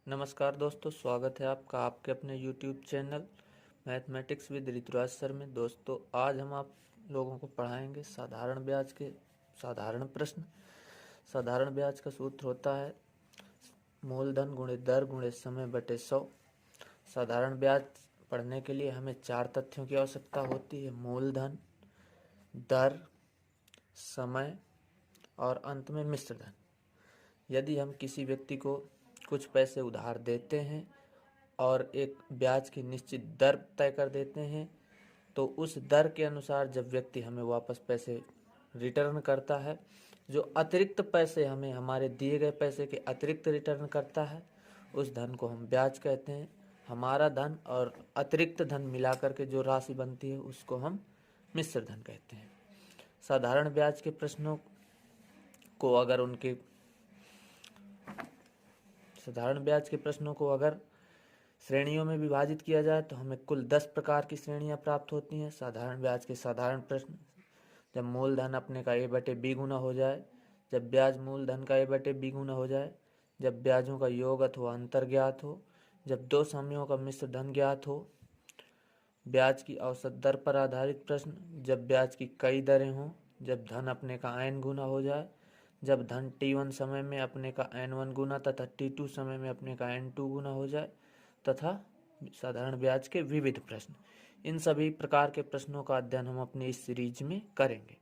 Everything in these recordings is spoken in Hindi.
नमस्कार दोस्तों, स्वागत है आपका आपके अपने YouTube channel mathematics with Rituraj sir में। दोस्तों, आज हम आप लोगों को पढ़ाएंगे साधारण ब्याज के साधारण प्रश्न। साधारण ब्याज का सूत्र होता है मूलधन गुणे दर गुणे समय बटे 100। साधारण ब्याज पढ़ने के लिए हमें 4 तथ्यों की आवश्यकता होती है: मूलधन, दर, समय और अंत में मिश्र धन। यदि हम किसी व्यक्ति को कुछ पैसे उधार देते हैं और एक ब्याज की निश्चित दर तय कर देते हैं, तो उस दर के अनुसार जब व्यक्ति हमें वापस पैसे रिटर्न करता है, जो अतिरिक्त पैसे हमें हमारे दिए गए पैसे के अतिरिक्त रिटर्न करता है, उस धन को हम ब्याज कहते हैं। हमारा धन और अतिरिक्त धन मिलाकर के जो राशि बनती है उसको हम मिश्र धन कहते हैं। साधारण ब्याज के प्रश्नों को अगर श्रेणियों में विभाजित किया जाए तो हमें कुल 10 प्रकार की श्रेणियां प्राप्त होती हैं। साधारण ब्याज के साधारण प्रश्न: जब मूलधन अपने का a बटे b गुना हो जाए, जब ब्याज मूलधन का a बटे b गुना हो जाए, जब ब्याजों का योग अथवा अंतर ज्ञात हो, जब दो समयों का मिश्र धन ज्ञात हो। ब्याज की औसत दर पर आधारित प्रश्न: जब ब्याज की कई दरें हों, जब धन अपने का n गुना हो जाए, जब धन t1 समय में अपने का n1 गुना तथा t2 समय में अपने का n2 गुना हो जाए, तथा साधारण ब्याज के विविध प्रश्न। इन सभी प्रकार के प्रश्नों का अध्ययन हम अपनी इस सीरीज में करेंगे।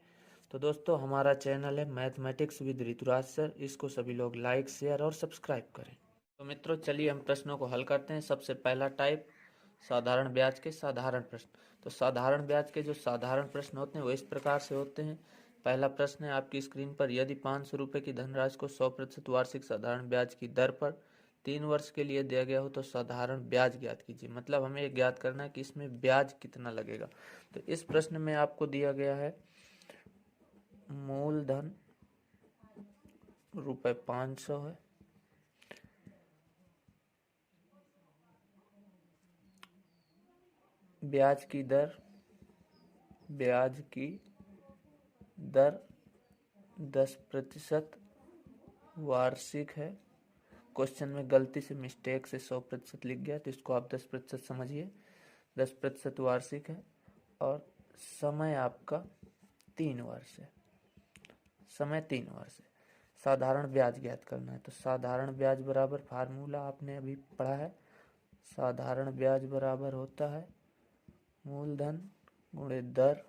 तो दोस्तों, हमारा चैनल है मैथमेटिक्स विद ऋतुराज सर, इसको सभी लोग लाइक, शेयर और सब्सक्राइब करें। तो मित्रों, चलिए हम प्रश्नों को हल करते हैं। सबसे पहला टाइप, साधारण ब्याज के साधारण प्रश्न। तो साधारण ब्याज के जो साधारण प्रश्न होते हैं वो इस प्रकार से होते हैं। पहला प्रश्न है आपकी स्क्रीन पर: यदि 500 रुपये की धनराशि को 100% वार्षिक साधारण ब्याज की दर पर 3 वर्ष के लिए दिया गया हो तो साधारण ब्याज ज्ञात कीजिए। मतलब हमें ये ज्ञात करना है कि इसमें ब्याज कितना लगेगा। तो इस प्रश्न में आपको दिया गया है मूलधन रुपये 500 है, ब्याज की दर 10% वार्षिक है। क्वेश्चन में गलती से मिस्टेक से 100% लिख गया, तो इसको आप 10% समझिए। 10% वार्षिक है और समय आपका 3 वर्ष है। साधारण ब्याज ज्ञात करना है। तो साधारण ब्याज बराबर, फार्मूला आपने अभी पढ़ा है, साधारण ब्याज बराबर होता है मूलधन गुणे दर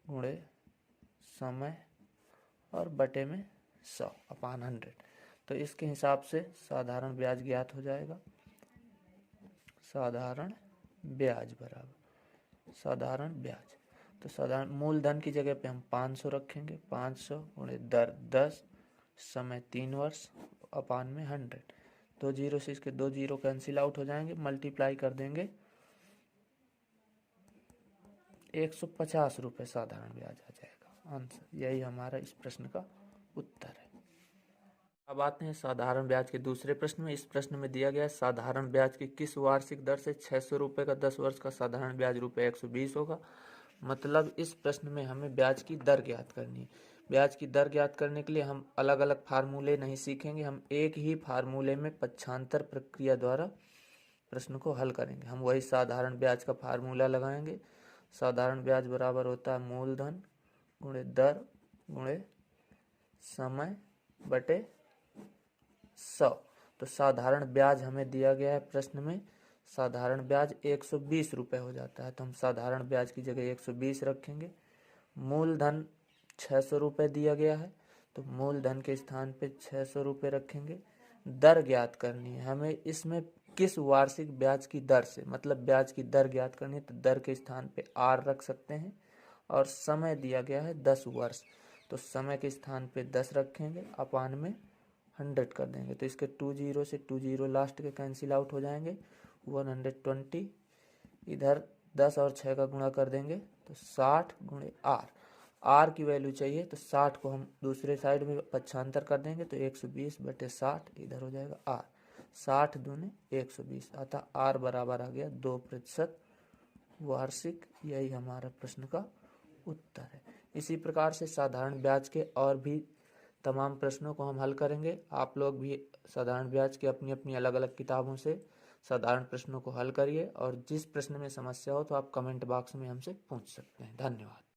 गुणे समय और बटे में 100/100। तो इसके हिसाब से साधारण ब्याज ज्ञात हो जाएगा। साधारण ब्याज बराबर साधारण ब्याज, तो साधारण मूलधन की जगह पे हम 500 रखेंगे। 500 गुणे दर 10, समय 3 वर्ष, अपान में 100। 2 जीरो से इसके 2 जीरो कैंसिल आउट हो जाएंगे, मल्टीप्लाई कर देंगे, 150 रुपये साधारण ब्याज आ जाएगा। आंसर यही हमारा इस प्रश्न का उत्तर है। अब आते हैं साधारण ब्याज के दूसरे प्रश्न में। इस प्रश्न में दिया गया है साधारण ब्याज की किस वार्षिक दर से 600 रुपये का 10 वर्ष का साधारण ब्याज रुपये 120 होगा। मतलब इस प्रश्न में हमें ब्याज की दर ज्ञात करनी है। ब्याज की दर ज्ञात करने के लिए हम अलग अलग फार्मूले नहीं सीखेंगे, हम एक ही फार्मूले में पक्षांतर प्रक्रिया द्वारा प्रश्न को हल करेंगे। हम वही साधारण ब्याज का फार्मूला लगाएंगे। साधारण ब्याज बराबर होता है मूलधन गुणे दर गुणे समय बटे 100। तो साधारण ब्याज हमें दिया गया है प्रश्न में, साधारण ब्याज 120 रुपये हो जाता है, तो हम साधारण ब्याज की जगह 120 रखेंगे। मूलधन 600 रुपये दिया गया है, तो मूलधन के स्थान पे 600 रुपये रखेंगे। दर ज्ञात करनी है हमें, इसमें किस वार्षिक ब्याज की दर से, मतलब ब्याज की दर ज्ञात करनी है, तो दर के स्थान पे R रख सकते हैं। और समय दिया गया है 10 वर्ष, तो समय के स्थान पे 10 रखेंगे, अपान में 100 कर देंगे। तो इसके 2 जीरो से 2 जीरो लास्ट के कैंसिल आउट हो जाएंगे, 120। इधर 10 और 6 का गुणा कर देंगे तो 60 गुणे R की वैल्यू चाहिए, तो 60 को हम दूसरे साइड में पक्षांतर कर देंगे, तो 120/60 इधर हो जाएगा R। 60 दूने 120, अतः R बराबर आ गया 2% वार्षिक। यही हमारा प्रश्न का उत्तर है। इसी प्रकार से साधारण ब्याज के और भी तमाम प्रश्नों को हम हल करेंगे। आप लोग भी साधारण ब्याज के अपनी अपनी अलग अलग किताबों से साधारण प्रश्नों को हल करिए, और जिस प्रश्न में समस्या हो तो आप कमेंट बॉक्स में हमसे पूछ सकते हैं। धन्यवाद।